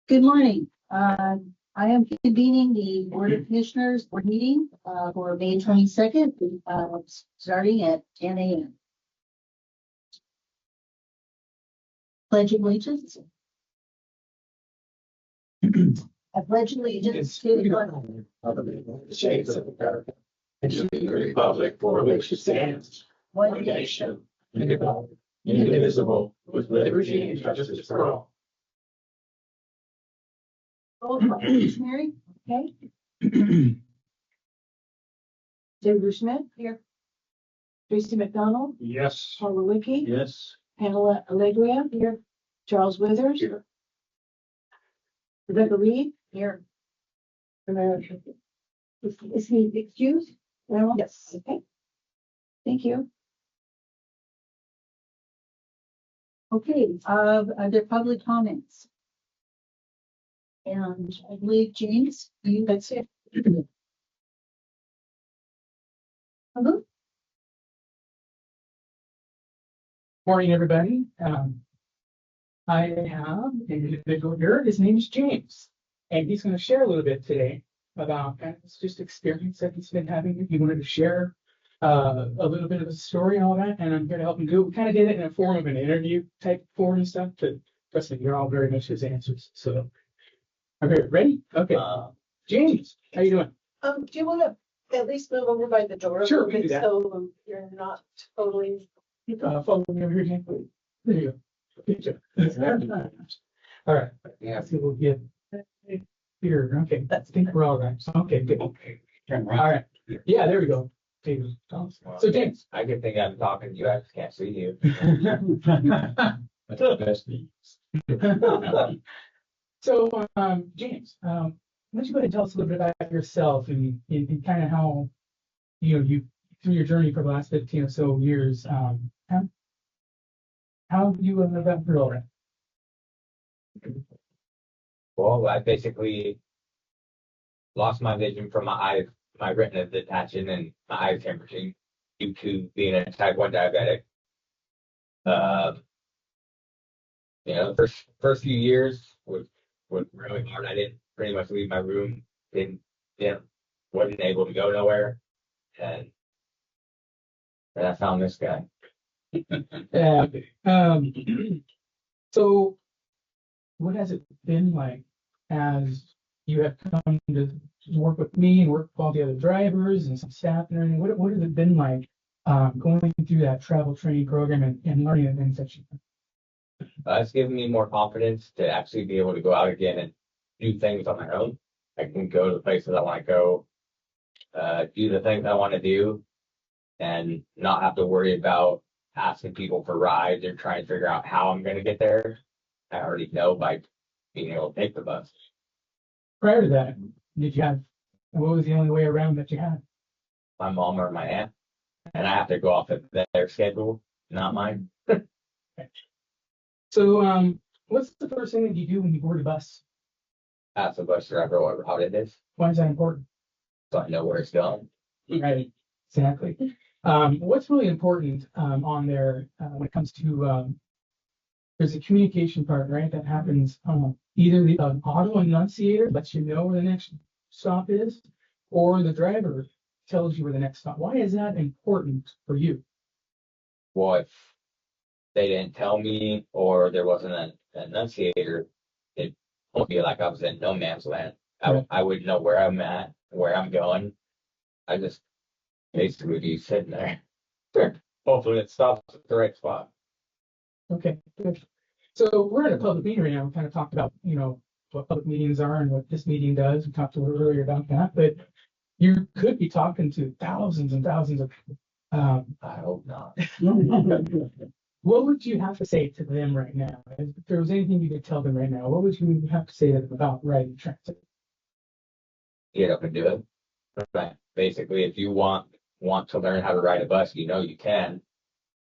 Good morning. I am convening the Board of Commissioners board meeting for May 22nd, starting at 10 a.m. Pledge of allegiance. I pledge allegiance to the flag of the United States of America and to the republic for which it stands, one nation, under God, indivisible, with liberty and justice for all. Roll call. Mary, okay. David Schmidt here. Tracy McDonald. Yes. Paula Licky. Yes. Pamela Allegria here. Charles Withers. Here. Rebecca Reed here. America. Is he excused? No? Yes. Okay. Thank you. Okay, under public comments. And I believe James, that's it. Hello. Morning, everybody. I have an individual here. His name is James, and he's going to share a little bit today about just experience that he's been having. He wanted to share a little bit of a story and all that, and I'm here to help him do it. We kind of did it in a form of an interview type form and stuff, but trust me, you're all very much his answers. So, okay, ready? Okay. James, how you doing? Do you want to at least move over by the door a Sure, little we can bit do that. so you're not totally. Follow me over here, James. There you go. Good job. All right. Yeah, so we'll get here. Okay, I think we're all right. Okay, good. Okay. All right. Yeah, there we go. So James, I could think I'm talking to you, I just can't see you. That's the best news. So James, why don't you go ahead and tell us a little bit about yourself and kind of how you through your journey for the last 15 or so years, how you got through all that? Well, I basically lost my vision from my retina detaching and my eyes hemorrhaging due to being a type 1 diabetic. First few years was really hard. I didn't pretty much leave my room. Wasn't able to go nowhere, and then I found this guy. Yeah. So what has it been like as you have come to work with me and work with all the other drivers and some staff and everything? What has it been like going through that travel training program and learning the things that you It's given me more confidence to actually be able to go out again and do things on my own. I can go to the places I want to go, do the things I want to do, and not have to worry about asking people for rides or trying to figure out how I'm going to get there. I already know by being able to take the bus. Prior to that, what was the only way around that you had? My mom or my aunt, and I have to go off of their schedule, not mine. So, what's the first thing that you do when you board a bus? Ask the bus driver what route it is, Why is that important? so I know where it's going. Right, exactly. What's really important on there when it comes to there's a communication part, right? That happens either the auto enunciator lets you know where the next stop is, or the driver tells you where the next stop. Why is that important for you? Well, if they didn't tell me or there wasn't an enunciator, it won't be like I was in no man's land. I would know where I'm at, where I'm going. I just basically be sitting there. Hopefully it stops at the right spot. Okay, good. So we're in a public meeting right now. We kind of talked about, what public meetings are and what this meeting does. We talked a little earlier about that, but you could be talking to thousands and thousands of people. I hope not. What would you have to say to them right now? If there was anything you could tell them right now, what would you have to say to them about riding transit? Get up and do it. Right. Basically, if you want to learn how to ride a bus, you can.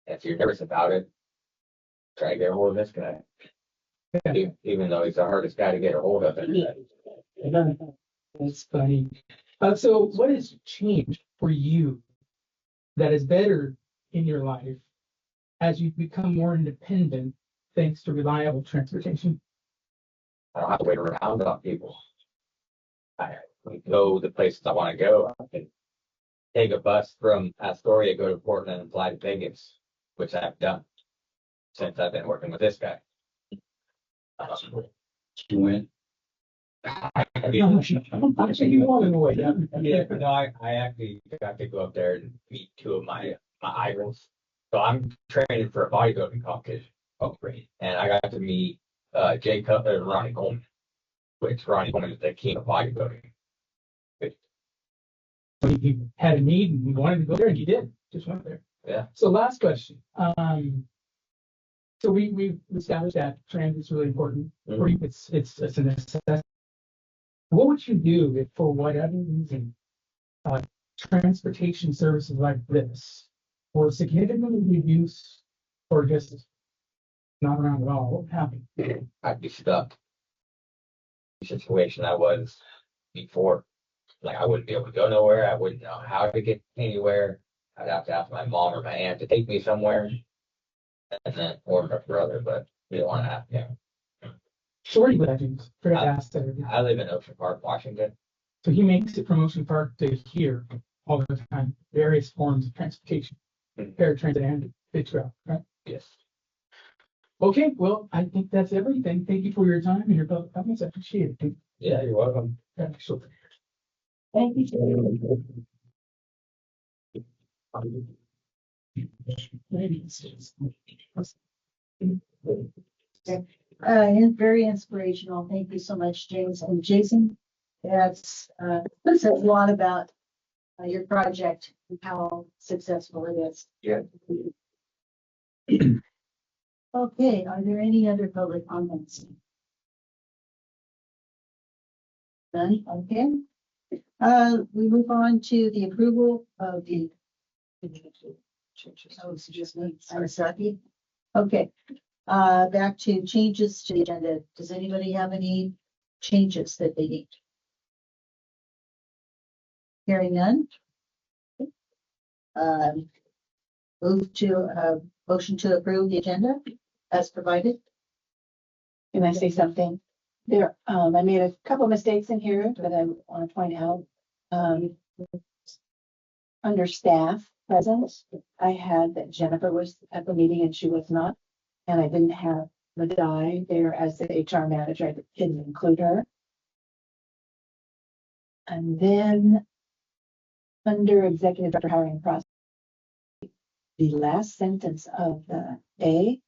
If you're nervous about it, try to get a hold of this guy. Yeah. Even though he's the hardest guy to get a hold of. That's funny. So what has changed for you that is better in your life as you become more independent thanks to reliable transportation? I don't have to wait around on people. I can go the places I want to go. I can take a bus from Astoria, go to Portland, and fly to Vegas, which I've done since I've been working with this guy. You win. You want in a way, yeah. Yeah, no, I actually got to go up there and meet two of my idols. So I'm training for a bodybuilding competition. Oh, great. And I got to meet Jay Cutler and Ronnie Coleman, which Ronnie Coleman is the king of bodybuilding. You had a need and you wanted to go there and you did, just went there. Yeah. So last question. So we've established that transit is really important. For you, it's a necessity. What would you do if, for whatever reason, transportation services like this were significantly reduced or just not around at all? What would happen? I'd be stuck. The situation I was before. Like I wouldn't be able to go nowhere. I wouldn't know how to get anywhere. I'd have to ask my mom or my aunt to take me somewhere. And then, or my brother, but we don't want to have, So where do you live, James? Forgot to ask that. I live in Ocean Park, Washington. So he makes it from Ocean Park to here all the time, various forms of transportation, paratransit and big trail, right? Yes. Okay, well, I think that's everything. Thank you for your time and your public comments. I appreciate it. Yeah, you're welcome. Yeah, sure. Thank you. And very inspirational. Thank you so much, James and Jason. That's says a lot about your project and how successful it is. Yeah. Okay, are there any other public comments? None, okay. We move on to the approval of the. Oh, it's just me, I'm sorry. Okay, back to changes to the agenda. Does anybody have any changes that they need? Hearing none. Move to motion to approve the agenda as provided. Can I say something? There, I made a couple mistakes in here that I want to point out. Under staff presence, I had that Jennifer was at the meeting and she was not. And I didn't have Madai there as the HR manager. I didn't include her. And then under executive director hiring process, the last sentence of the A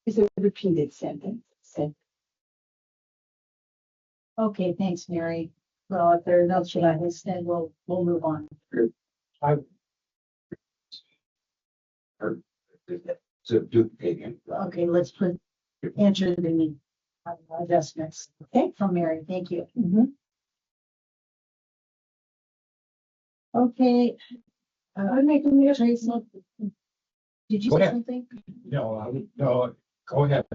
is a repeated sentence. Said, Okay, thanks, Mary. Well, if there are no changes, then we'll move on. So duplicating. Okay, let's enter the adjustments. Okay, from Mary, thank you. Okay. I make a motion. Did you Go say ahead. something? No, go ahead.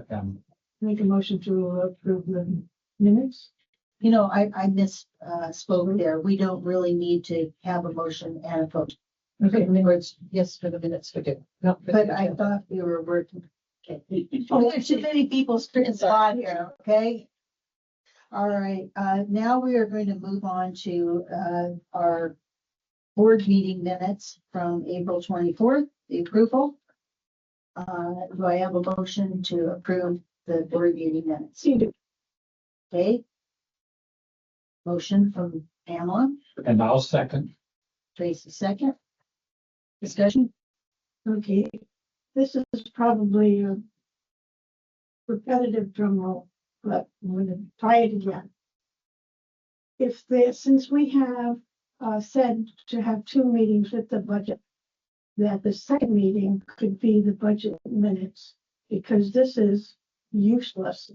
make a motion to approve the minutes. You know, I misspoke there. We don't really need to have a motion and a vote. Okay. In other words, yes, for the minutes, we do. No, But I thought we were working. Okay. Oh, there's too many people spitting spot here, okay? All right, now we are going to move on to our board meeting minutes from April 24th, the approval. Do I have a motion to approve the board meeting minutes? Okay. Motion from Pamela, And I'll second. Tracy second. Discussion? Okay, this is probably a repetitive drum roll, but I'm going to try it again. Since we have said to have 2 meetings with the budget, that the second meeting could be the budget minutes, because this is useless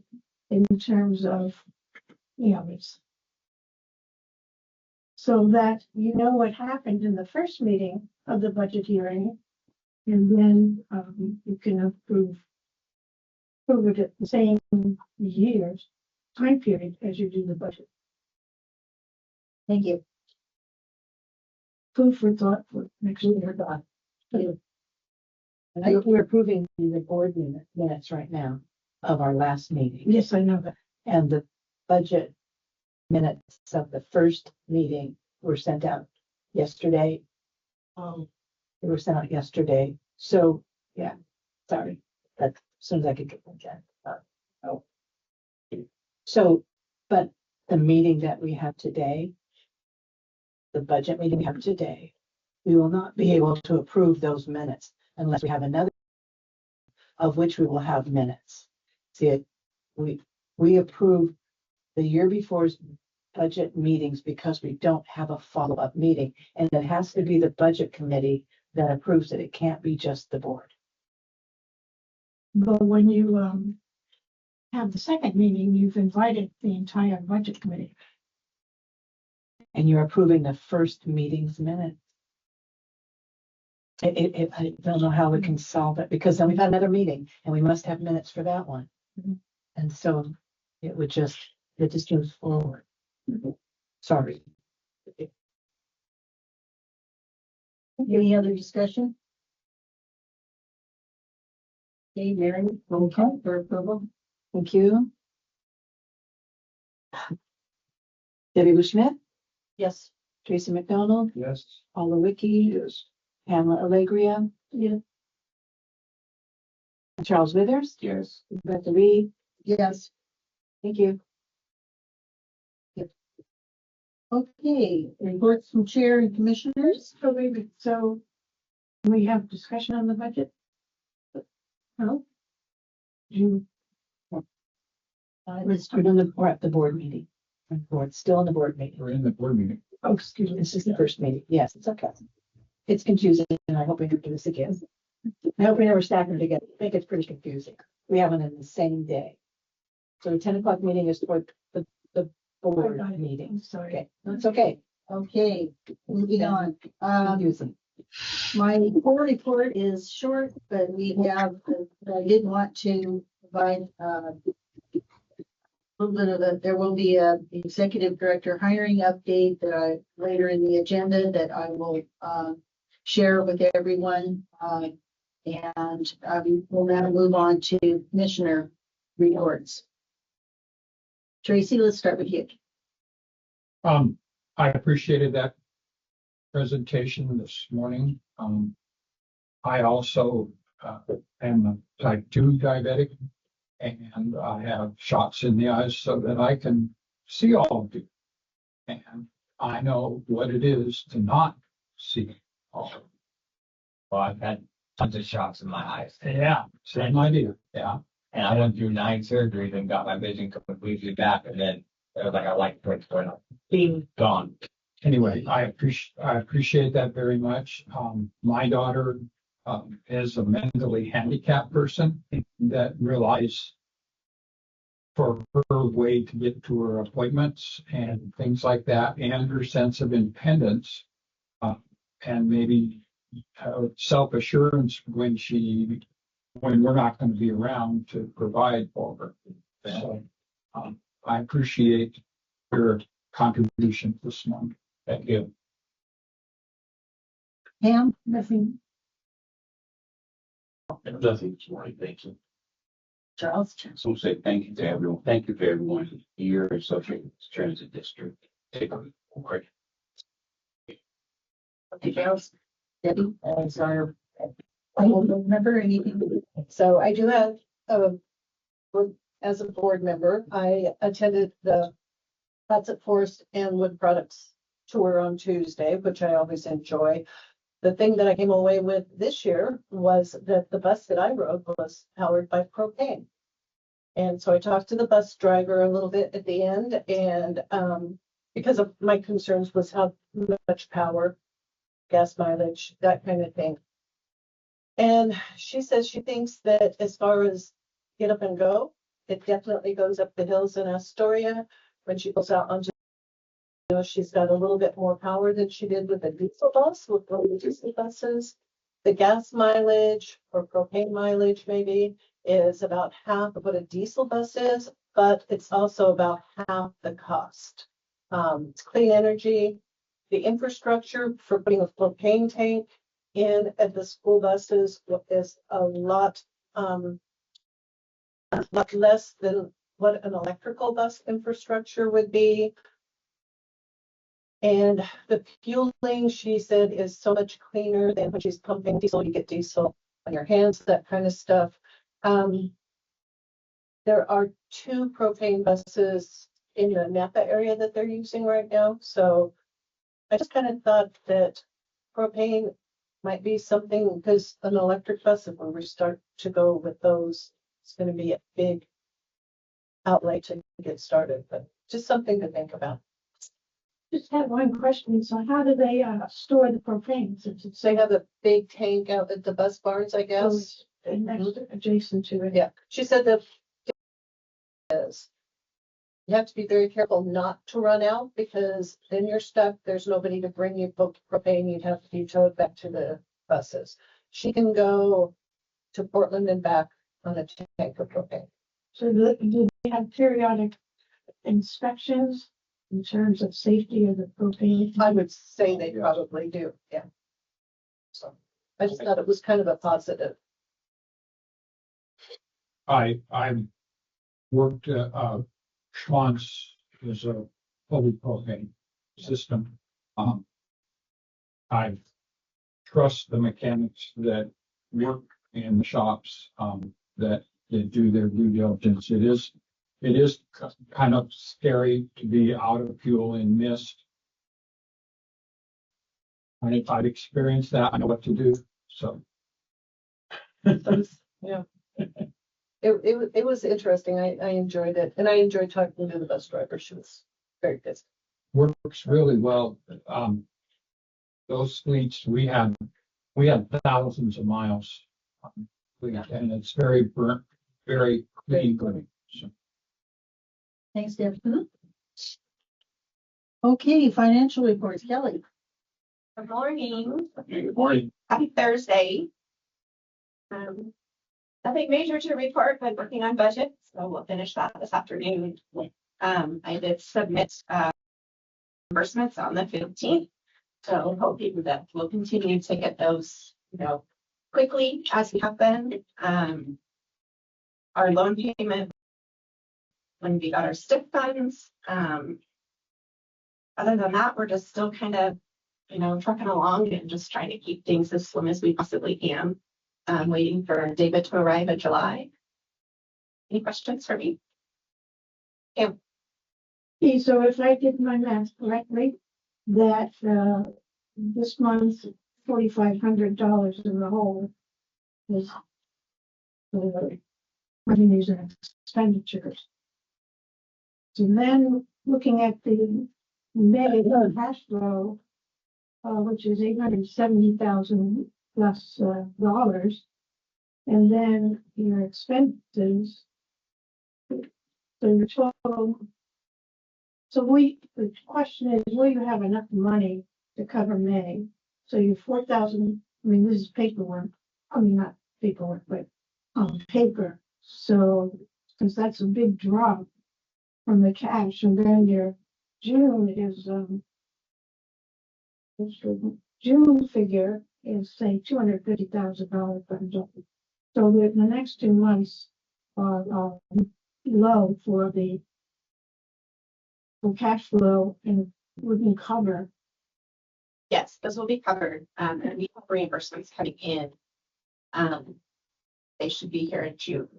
in terms of, it's so that you know what happened in the first meeting of the budget hearing, and then you can approve it at the same year's time period as you do the budget. Thank you. Food for thought for next year. We're approving the board minutes right now of our last meeting. Yes, I know that. And the budget minutes of the first meeting were sent out yesterday. They were sent out yesterday. So, yeah, sorry. That's as soon as I could get them done. Oh. So, but the meeting that we have today, the budget meeting we have today, we will not be able to approve those minutes unless we have another of which we will have minutes. See, we approve the year before's budget meetings because we don't have a follow-up meeting, and it has to be the budget committee that approves it. It can't be just the board. But when you have the second meeting, you've invited the entire budget committee. And you're approving the first meeting's minutes. I don't know how we can solve it, because then we've had another meeting and we must have minutes for that one. And so it just moves forward. Sorry. Any other discussion? Okay, Mary, roll call for approval. Thank you. Debbie Bushmit, Yes. Tracy McDonald, Yes. Paula Wiki, Yes. Pamela Allegria, Yeah. Charles Withers, Yes. Rebecca Reed. Yes. Thank you. Okay, reports from chair and commissioners. So we have discussion on the budget? No? You, We're at the board meeting. Still in the board meeting. We're in the board meeting. oh, excuse me. This is the first meeting. Yes, it's okay. It's confusing, and I hope we never do this again. I hope we never stack them together. I think it's pretty confusing. We have them in the same day. So the 10 o'clock meeting is for the board got it. meeting. I'm sorry. Okay, that's okay. Okay, moving on. Confusing. My full report is short, but we have, I did want to provide a little bit of there will be a executive director hiring update that later in the agenda that I will share with everyone. And we'll now move on to commissioner reports. Tracy, let's start with you. I appreciated that presentation this morning. I also am a type 2 diabetic, and I have shots in the eyes so that I can see all of you. And I know what it is to not see all of you. Well, I've had tons of shots in my eyes. Yeah, same idea. Yeah. And I went through 9 surgeries and got my vision completely back. And then it was like a light switch went up. Being gone. Anyway, I appreciate that very much. My daughter is a mentally handicapped person that relies for her way to get to her appointments and things like that, and her sense of independence, and maybe self-assurance when we're not going to be around to provide for her. So I appreciate your contribution this morning. Thank you. Pam? Nothing. Nothing this morning, thank you. Charles? So say thank you to everyone. Thank you to everyone here associated with the transit district. Take a break. Okay, Charles? Debbie, as our, I don't remember anything. So I do have, as a board member, I attended the Clatsop Forest and Wood Products tour on Tuesday, which I always enjoy. The thing that I came away with this year was that the bus that I rode was powered by propane. And so I talked to the bus driver a little bit at the end, and because of my concerns was how much power, gas mileage, that kind of thing. And she says she thinks that as far as get up and go, it definitely goes up the hills in Astoria. When she goes out onto, she's got a little bit more power than she did with a diesel bus, with the diesel buses. The gas mileage or propane mileage maybe is about half of what a diesel bus is, but it's also about half the cost. It's clean energy. The infrastructure for putting a propane tank in at the school buses is a lot less than what an electrical bus infrastructure would be. And the fueling, she said, is so much cleaner than when she's pumping diesel. You get diesel on your hands, that kind of stuff. There are 2 propane buses in the Napa area that they're using right now. So I just kind of thought that propane might be something, because an electric bus, if we start to go with those, it's going to be a big outlay to get started, but just something to think about. Just had one question. So how do they store the propane since it's So they have a big tank out at the bus barns, I guess. next adjacent to it? Yeah, she said that is you have to be very careful not to run out, because then you're stuck. There's nobody to bring you propane. You'd have to be towed back to the buses. She can go to Portland and back on a tank of propane. So do they have periodic inspections in terms of safety of the propane? I would say they probably do, yeah. So I just thought it was kind of a positive. I worked at Schwann's is a fully propane system. I trust the mechanics that work in the shops that do their due diligence. It is kind of scary to be out of fuel in mist. I've experienced that. I know what to do. So Yeah. It was interesting. I enjoyed it, and I enjoyed talking to the bus driver. She was very good. works really well. Those fleets we had thousands of miles. And it's very clean. So. Thanks, Deb. Okay, financial reports, Kelly. Good morning. Good morning. Happy Thursday. Nothing major to report, but working on budget, so we'll finish that this afternoon. I did submit reimbursements on the 15th, so hoping that we'll continue to get those, quickly as we have been. Our loan payment when we got our STIP funds. Other than that, we're just still kind of, trucking along and just trying to keep things as slim as we possibly can. Waiting for David to arrive in July. Any questions for me? Yeah. Okay, so if I did my math correctly, that this month $4,500 in the whole is revenues and expenditures. So then looking at the negative cash flow, which is $870,000 plus dollars, and then your expenses. So your total. So the question is, will you have enough money to cover May? So your 4,000. I mean, this is paperwork. I mean, not paperwork, but on paper. So because that's a big drop from the cash, and then your June is June figure is say $250,000 budget. So the next 2 months are low for cash flow and wouldn't cover. Yes, those will be covered. And we have reimbursements coming in. They should be here in June.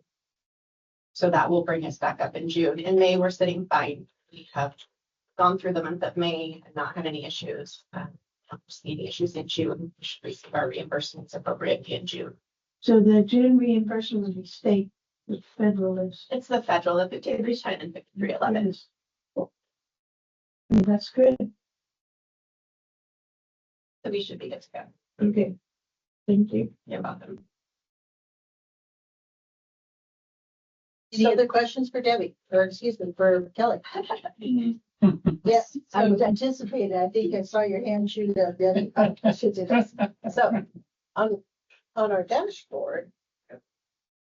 So that will bring us back up in June. In May, we're sitting fine. We have gone through the month of May and not had any issues. Any issues in June. We should receive our reimbursements appropriately in June. So the June reimbursement will be state, the federal is. It's the federal, the 5310 and 5311. I mean, that's good. So we should be good to go. Okay. Thank you. You're welcome. Any other questions for Debbie, or excuse me, for Kelly? Yes, I was anticipating. I think I saw your hand shoot up, Debbie. I should do this. So on our dashboard,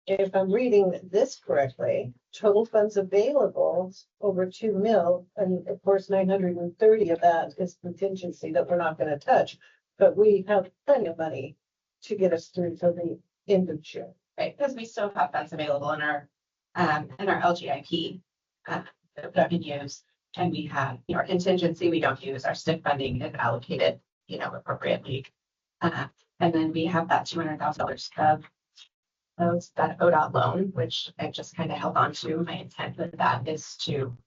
if I'm reading this correctly, total funds available over 2 mil, and of course 930 of that is contingency that we're not going to touch, but we have plenty of money to get us through till the end of June. Right, because we still have funds available in our LGIP. that we can use. And we have, our contingency, we don't use, our STIP funding is allocated, appropriately. And then we have that $200,000 of that ODOT loan, which I just kind of held on to. My intent with that is to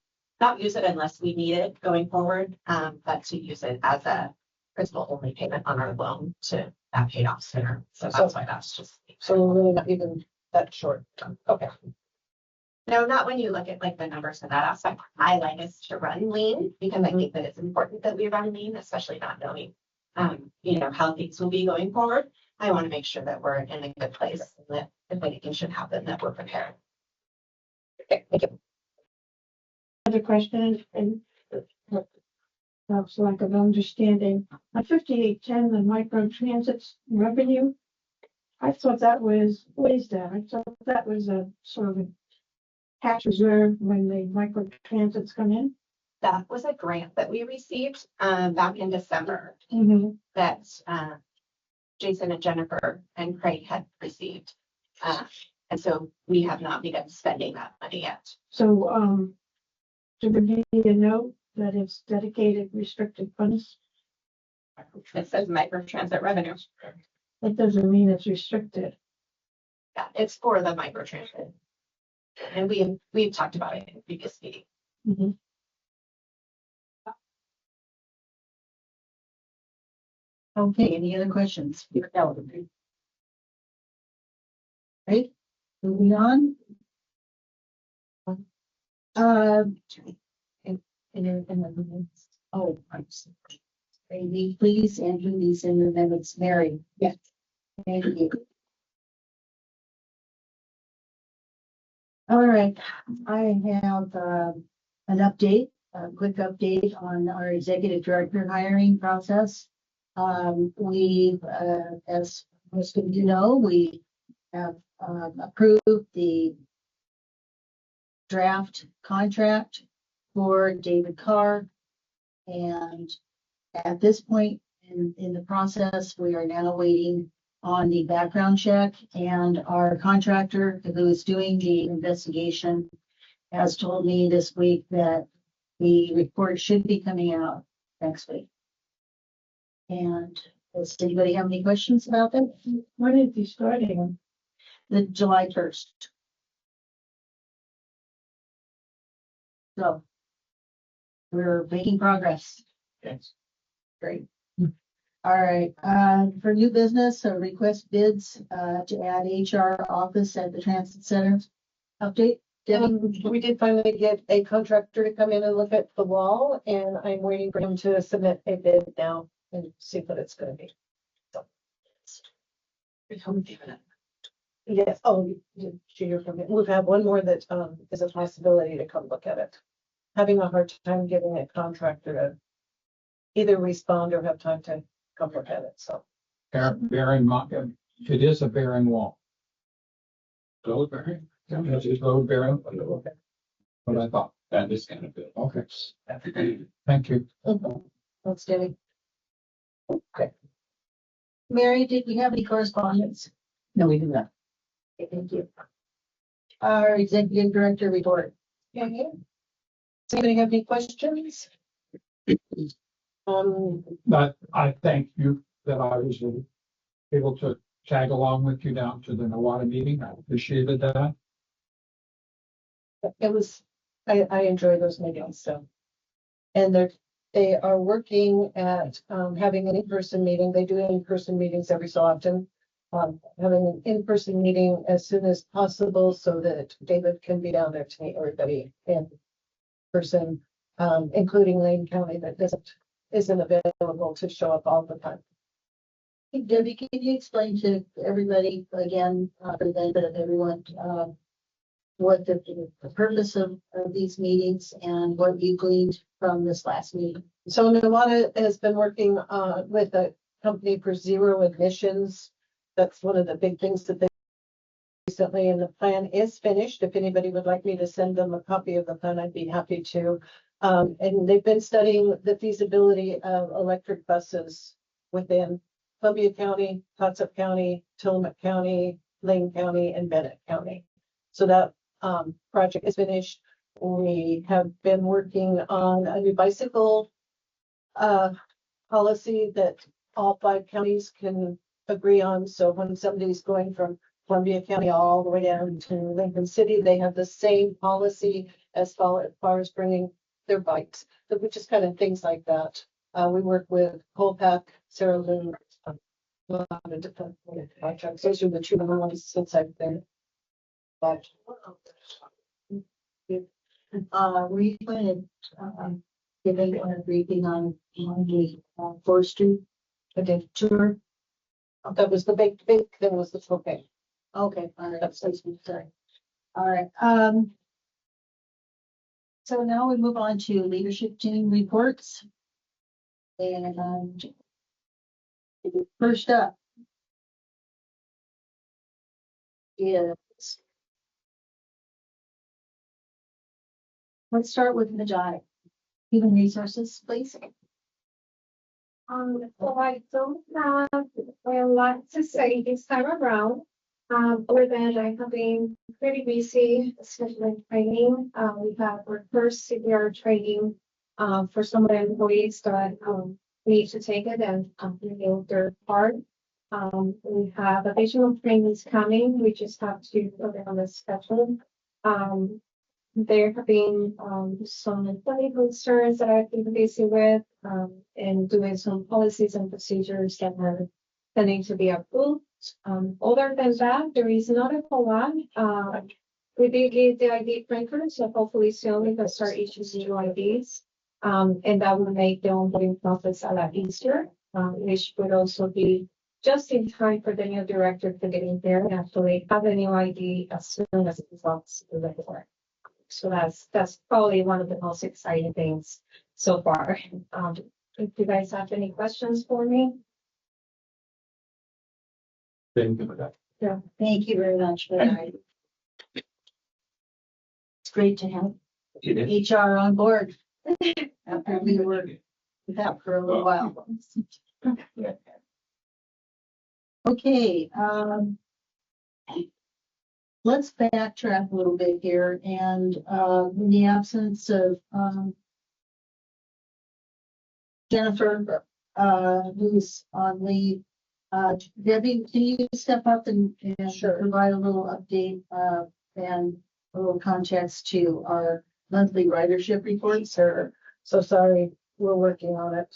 not use it unless we need it going forward, but to use it as a principal only payment on our loan to that paid off sooner. So that's why that's just. So we're really not even that short. Okay. No, not when you look at like the numbers in that aspect. I like us to run lean because I think that it's important that we run lean, especially not knowing, how things will be going forward. I want to make sure that we're in a good place and that if anything should happen, that we're prepared. Okay, thank you. Other question, and that's like an understanding. On 5810, the micro transits revenue, I thought that was, what is that? I thought that was a sort of a cash reserve when the micro transits come in. That was a grant that we received back in December that Jason and Jennifer and Craig had received. And so we have not begun spending that money yet. So, do we need to know that it's dedicated restricted funds? It says micro transit revenue. That doesn't mean it's restricted. Yeah, it's for the micro transit. And we've talked about it in previous meeting. Okay, any other questions? Right, moving on. Amy, please enter these in the minutes. Mary. Yes. Thank you. All right, I have an update, a quick update on our executive director hiring process. As most of you know, we have approved the draft contract for David Carr. And at this point in the process, we are now waiting on the background check, and our contractor who is doing the investigation has told me this week that the report should be coming out next week. And does anybody have any questions about that? When is he starting? The July 1st. So we're making progress. Yes. Great. All right, for new business, so request bids to add HR office at the transit center. Update, Debbie? We did finally get a contractor to come in and look at the wall, and I'm waiting for him to submit a bid now and see what it's gonna be. So. Yes, oh, did you hear from him? We've had one more that is a possibility to come look at it. Having a hard time getting a contractor to either respond or have time to come look at it, so. Bearing, it is a bearing wall. Load bearing? Yeah, it's load bearing. Okay. What I thought. That is kind of good. Okay. Thank you. That's Debbie. Okay. Mary, did we have any correspondence? No, we do not. Okay, thank you. Our executive director report. Does anybody have any questions? But I thank you that I was able to tag along with you down to the Nawada meeting. I appreciated that. It was, I enjoy those meetings, so. And they are working at having an in-person meeting. They do in-person meetings every so often. Having an in-person meeting as soon as possible so that David can be down there to meet everybody in person, including Lane County that isn't available to show up all the time. Debbie, can you explain to everybody again, for the benefit of everyone, what the purpose of these meetings and what you gleaned from this last meeting? So Nawada has been working with a company for zero emissions. That's one of the big things that they recently, and the plan is finished. If anybody would like me to send them a copy of the plan, I'd be happy to. And they've been studying the feasibility of electric buses within Columbia County, Clatsop County, Tillamook County, Lane County, and Bennett County. So that project is finished. We have been working on a new bicycle policy that all 5 counties can agree on. So when somebody's going from Columbia County all the way down to Lincoln City, they have the same policy as far as bringing their bikes, which is kind of things like that. We work with Colpack, Sarah Lou, a lot of different projects. Those are the 2 ones since I've been. But we went giving a briefing on the forestry tour. that was the big thing was the propane. Okay, all right, sorry. All right, so now we move on to leadership team reports. And first up is, let's start with Majai. Human Resources, please. So I don't have a lot to say this time around. Other than I have been pretty busy, especially in training. We have our first CPR training for some of the employees that need to take it and renew their part. We have additional trainings coming. We just have to put it on the schedule. There have been some employee concerns that I've been busy with and doing some policies and procedures that are pending to be approved. Other than that, there is not a whole lot. We did get the ID printer, so hopefully soon we can start issuing new IDs. And that will make the onboarding process a lot easier, which would also be just in time for the new director to get in there and actually have a new ID as soon as it starts to report. So that's probably one of the most exciting things so far. If you guys have any questions for me. Thank you for that. Yeah, thank you very much for that. It's great to have HR on board after we were without for a little while. Okay, let's backtrack a little bit here, and in the absence of Jennifer, who's on leave, Debbie, can you step up and provide a little update and a little context to our monthly ridership reports? Sure. So sorry, we're working on it.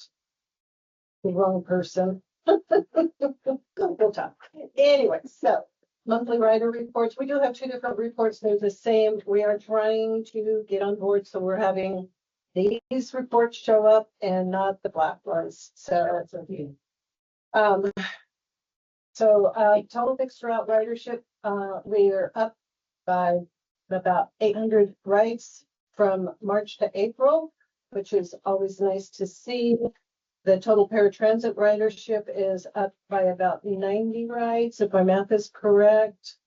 The wrong person. We'll talk. Anyway, so monthly rider reports. We do have 2 different reports. They're the same. We are trying to get on board, so we're having these reports show up and not the black ones. So it's okay. Total fixed route ridership, we are up by about 800 rides from March to April, which is always nice to see. The total paratransit ridership is up by about 90 rides, if my math is correct.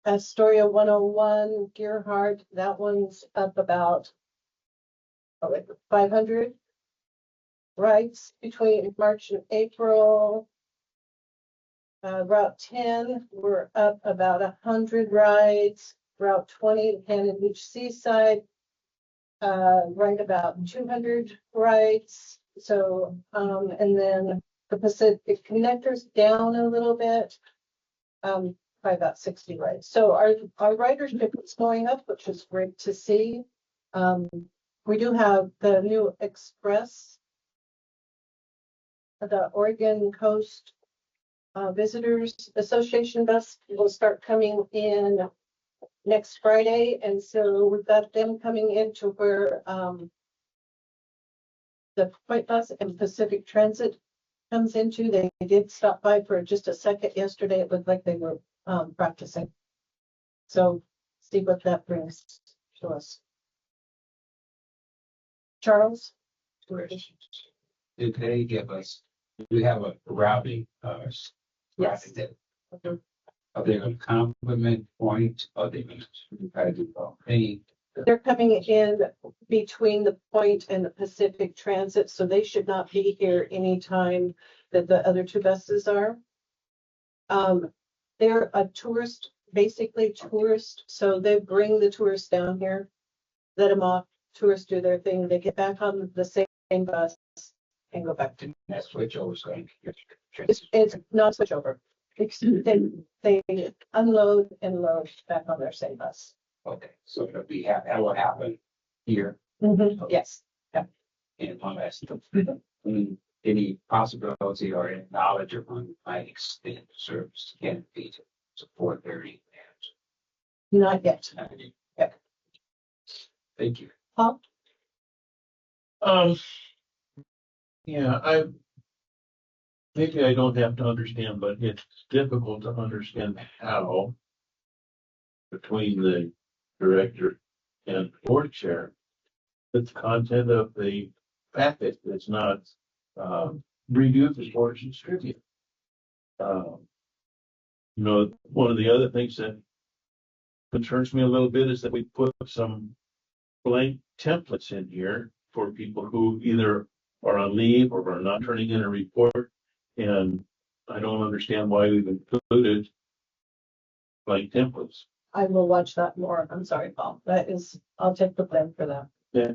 Astoria 101, Gearhart, that one's up about 500 rides between March and April. Route 10, we're up about 100 rides. Route 20, Cannon Beach Seaside, right about 200 rides. So, and then the Pacific Connector's down a little bit, by about 60 rides. So our ridership is going up, which is great to see. We do have the new Express, the Oregon Coast Visitors Association bus will start coming in next Friday, and so we've got them coming into where the Point Bus and Pacific Transit comes into. They did stop by for just a second yesterday. It looked like they were practicing. So see what that brings to us. Charles? Did they give us, do we have a routing? Yes. Are they going to complement point? Are they going to try to do paint? They're coming in between the Point and the Pacific Transit, so they should not be here anytime that the other 2 buses are. They're a tourist basically tourists. So they bring the tourists down here, let them off, tourists do their thing, they get back on the same bus and go back to. That switch over is going to. It's not switch over. They unload and load back on their same bus. Okay, so it'll be, that will happen here. Yes. And one last, any possibility or any knowledge of when we might extend the service can be to support their needs. Not yet. Thank you. Paul? Yeah, maybe I don't have to understand, but it's difficult to understand how between the director and board chair, the content of the packet is not reviewed before it's distributed. One of the other things that concerns me a little bit is that we put some blank templates in here for people who either are on leave or are not turning in a report. And I don't understand why we've included blank templates. I will watch that more. I'm sorry, Paul. I'll take the blame for that. Yeah.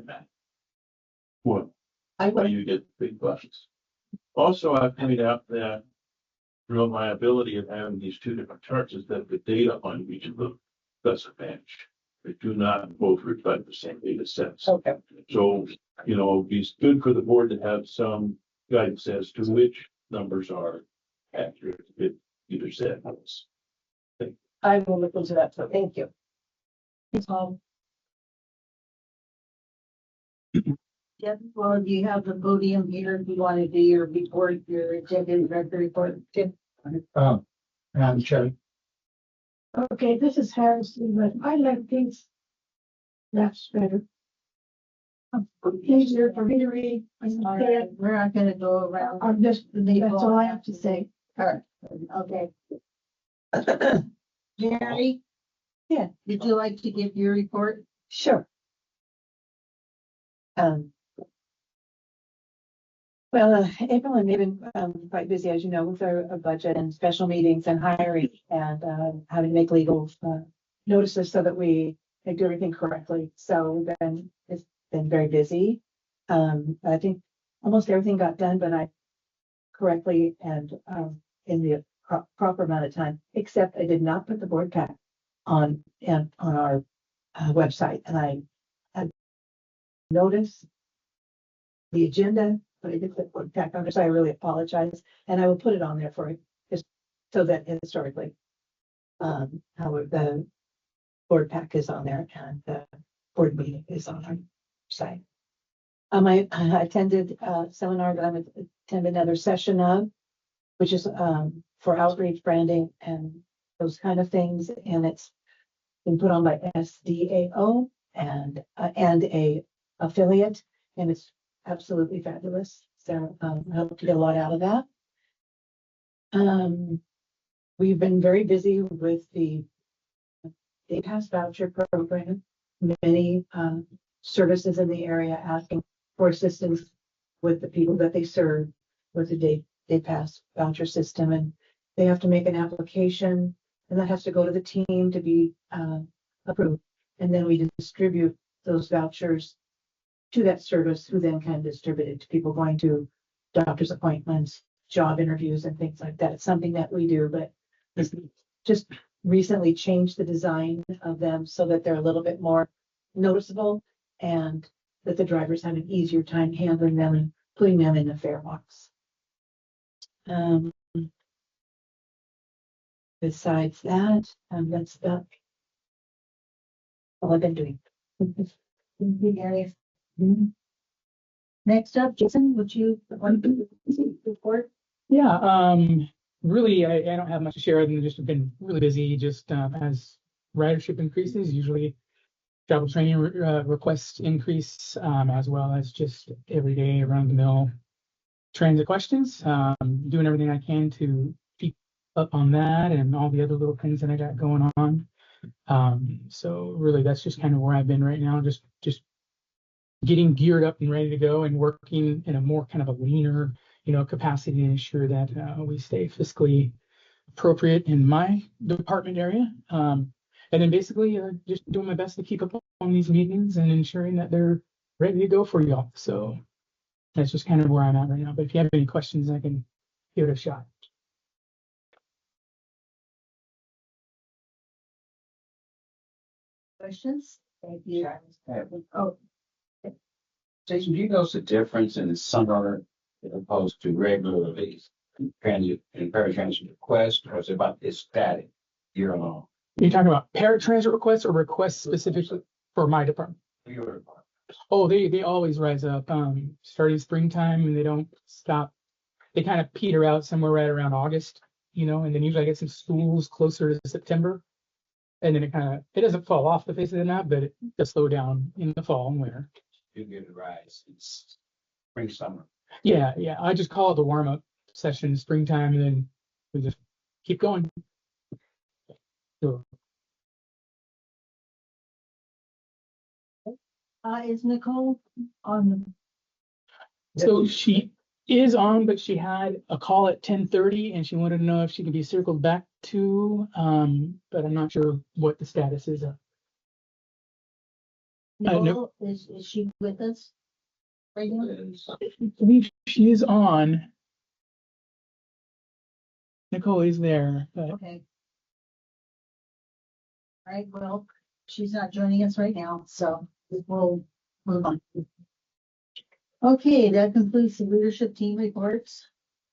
Well, I why will. you get big bucks. Also, I pointed out that real liability of having these two different charts is that the data on each of them doesn't match. They do not both reflect the same data sets. Okay. So, it'd be good for the board to have some guidance as to which numbers are accurate. If either set. I will look into that. So thank you. Yeah, well, you have the podium here if you want to do your report, your agenda and record report. Madam Chair, Okay, this is Harrison, but I like these maps better. Easier for me to read. All right, we're not gonna go around. I'm just, that's all I have to say. All right, okay. Jerry? Yeah. Would you like to give your report? Sure. Well, April and May have been quite busy, as you know, with our budget and special meetings and hiring and having to make legal notices so that we do everything correctly. So then it's been very busy. I think almost everything got done, but I correctly and in the proper amount of time, except I did not put the board pack on our website, and I had noticed the agenda, but I did put board pack on there, so I really apologize, and I will put it on there for you, just so that historically, how the board pack is on there and the board meeting is on our site. I attended a seminar that I'm attending another session of, which is for outreach, branding, and those kind of things, and it's been put on by SDAO and a affiliate, and it's absolutely fabulous. So I hope to get a lot out of that. We've been very busy with the Day Pass voucher program. Many services in the area asking for assistance with the people that they serve with the Day Pass voucher system, and they have to make an application, and that has to go to the team to be approved, and then we distribute those vouchers to that service, who then can distribute it to people going to doctor's appointments, job interviews, and things like that. It's something that we do, but this just recently changed the design of them so that they're a little bit more noticeable, and that the drivers have an easier time handling them and putting them in the fare box. Besides that, that's about all I've been doing. Gary. Next up, Jason, would you want to report? Yeah, really, I don't have much to share other than just been really busy. Just as ridership increases, usually travel training requests increase, as well as just everyday run-of-the-mill transit questions. Doing everything I can to keep up on that and all the other little things that I got going on. So really, that's just kind of where I've been right now. Just getting geared up and ready to go and working in a more kind of a leaner, capacity to ensure that we stay fiscally appropriate in my department area. And then basically just doing my best to keep up on these meetings and ensuring that they're ready to go for y'all. So that's just kind of where I'm at right now. But if you have any questions, I can give it a shot. Questions? Thank you. Oh, Jason, do you notice a difference in the summer as opposed to regular leaves? In paratransit request, or is it about this static year long? You're talking about paratransit requests or requests specifically for my department? Your Oh, they always rise up, starting springtime, and they don't stop. They kind of peter out somewhere right around August, and then usually I get some schools closer to September. And then it doesn't fall off the face of the map, but it does slow down in the fall and winter. You get a rise in spring, summer. Yeah. I just call it the warm up session, springtime, and then we just keep going. Sure. is Nicole on? So she is on, but she had a call at 10:30 and she wanted to know if she could be circled back to, but I'm not sure what the status is. Nicole, is she with us? Right now? I believe she is on. Nicole is there, but Okay. All right, well, she's not joining us right now, so we'll move on. Okay, that concludes the leadership team reports.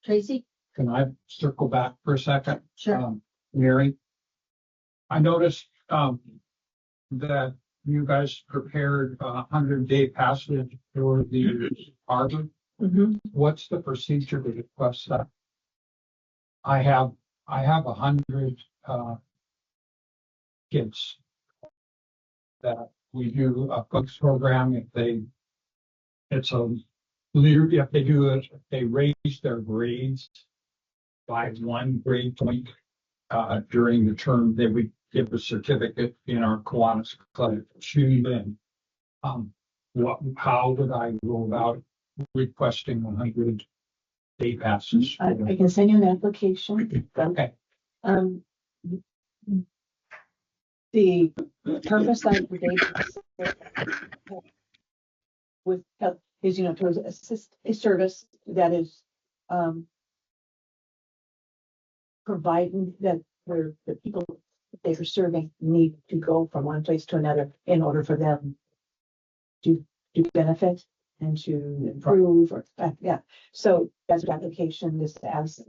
Tracy? Can I circle back for a second? Sure. Mary, I noticed that you guys prepared 100-day passage for the harbor. What's the procedure to request that? I have 100 kids that we do a books program. If they raise their grades by 1 grade point during the term, they would give a certificate in our Kiwanis Club to them. How would I go about requesting 100 day passes? I can send you an application. Okay. The purpose of the day with help is, to assist a service that is providing that the people they are serving need to go from one place to another in order for them to benefit and to improve or So that's what application is as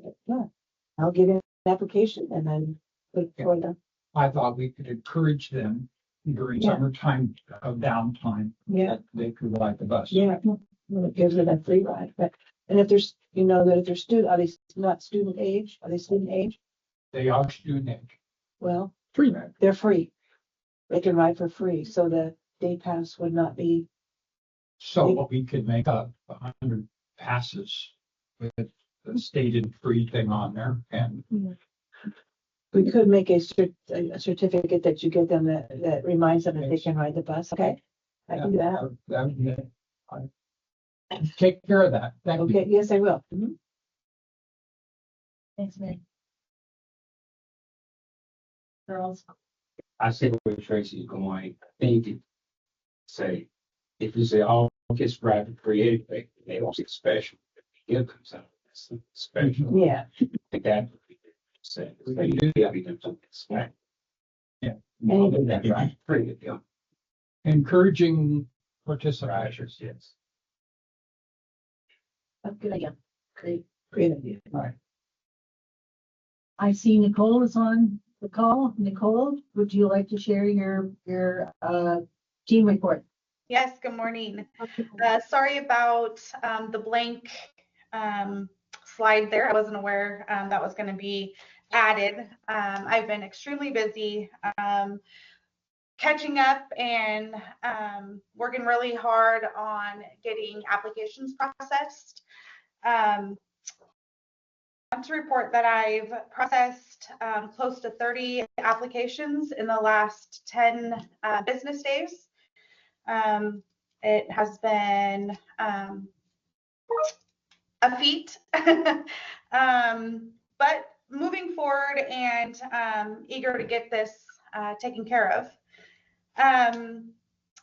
I'll give you an application and then put it for them. I thought we could encourage them during summertime of downtime. That they could ride the bus. Yeah, it gives them a free ride. But and if there's that if they're student, are they not student age? Are they student age? They are student age. Well, free. They're free. They can ride for free. So the day pass would not be. So we could make up 100 passes with the stated free thing on there, and we could make a certificate that you give them that reminds them that they can ride the bus. Okay, I can do that. That would be it. Take care of that. Thank you. Okay, yes, I will. Thanks, man. Girls? I see where Tracy's going. I think if you say all kids ride creative, they don't get special. Give them something special. Yeah. I think that would be said. They do give them something special. Yeah. That's right. Pretty good deal. Encouraging participation. Yes. That's a good idea. Great idea. All right. I see Nicole is on the call. Nicole, would you like to share your team report? Yes, good morning. Sorry about the blank slide there. I wasn't aware that was going to be added. I've been extremely busy catching up and working really hard on getting applications processed. I want to report that I've processed close to 30 applications in the last 10 business days. It has been a feat, but moving forward and eager to get this taken care of.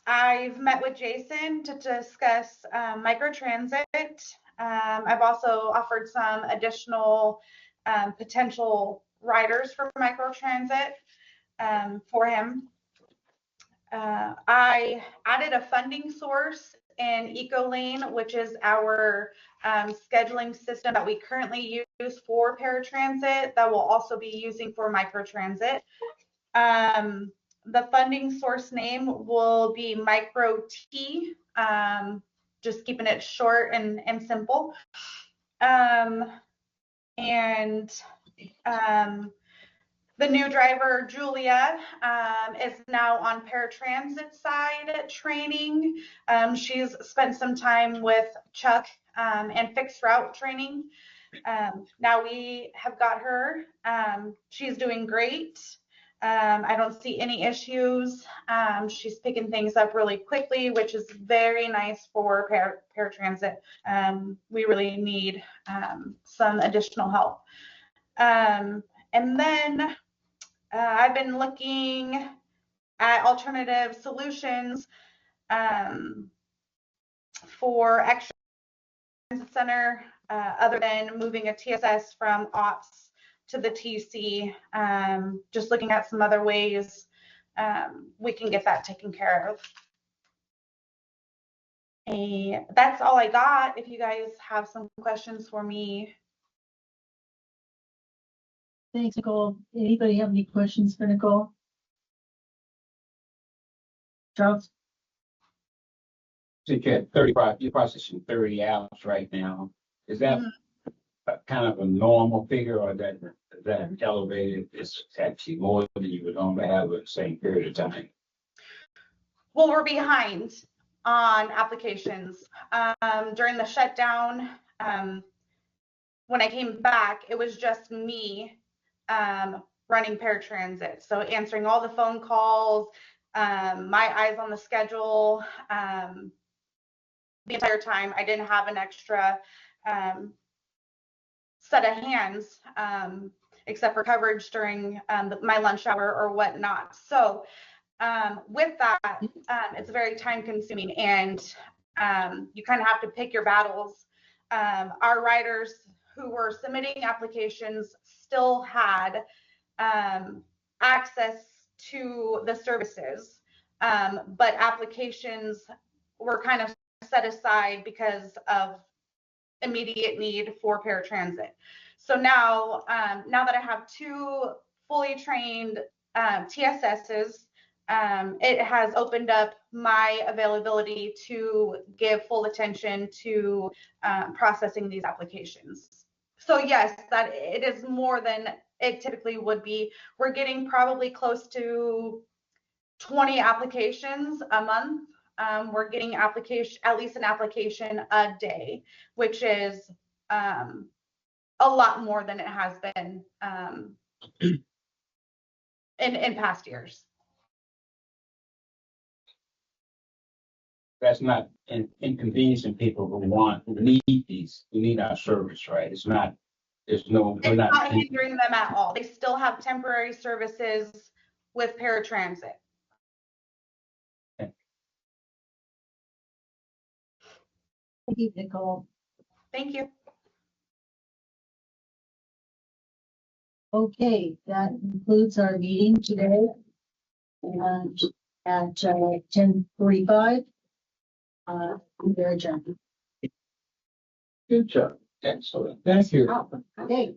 I've met with Jason to discuss microtransit. I've also offered some additional potential riders for microtransit for him. I added a funding source in EcoLane, which is our scheduling system that we currently use for paratransit that we'll also be using for microtransit. The funding source name will be Micro T, just keeping it short and simple. The new driver, Julia, is now on paratransit side training. She's spent some time with Chuck and fixed route training. Now we have got her. She's doing great. I don't see any issues. She's picking things up really quickly, which is very nice for paratransit. We really need some additional help. And then I've been looking at alternative solutions for extra transit center other than moving a TSS from ops to the TC. Just looking at some other ways we can get that taken care of. That's all I got. If you guys have some questions for me. Thanks, Nicole. Anybody have any questions for Nicole? Charles? Since you had 35, you're processing 30 hours right now. Is that kind of a normal figure, or that elevated? It's actually more than you would normally have at the same period of time? Well, we're behind on applications. During the shutdown, when I came back, it was just me running paratransit. So answering all the phone calls, my eyes on the schedule. The entire time I didn't have an extra set of hands, except for coverage during my lunch hour or whatnot. So with that, it's very time consuming, and you kind of have to pick your battles. Our riders who were submitting applications still had access to the services, but applications were kind of set aside because of immediate need for paratransit. So now that I have 2 fully trained TSSs, it has opened up my availability to give full attention to processing these applications. So yes, that it is more than it typically would be. We're getting probably close to 20 applications a month. We're getting at least an application a day, which is a lot more than it has been in past years. That's not inconveniencing people who need our service, right? It's not hindering them at all. They still have temporary services with paratransit. Thank you, Nicole. Thank you. Okay, that concludes our meeting today. And at 10:45, we're adjourned. Good job. Excellent. Thank you. Okay.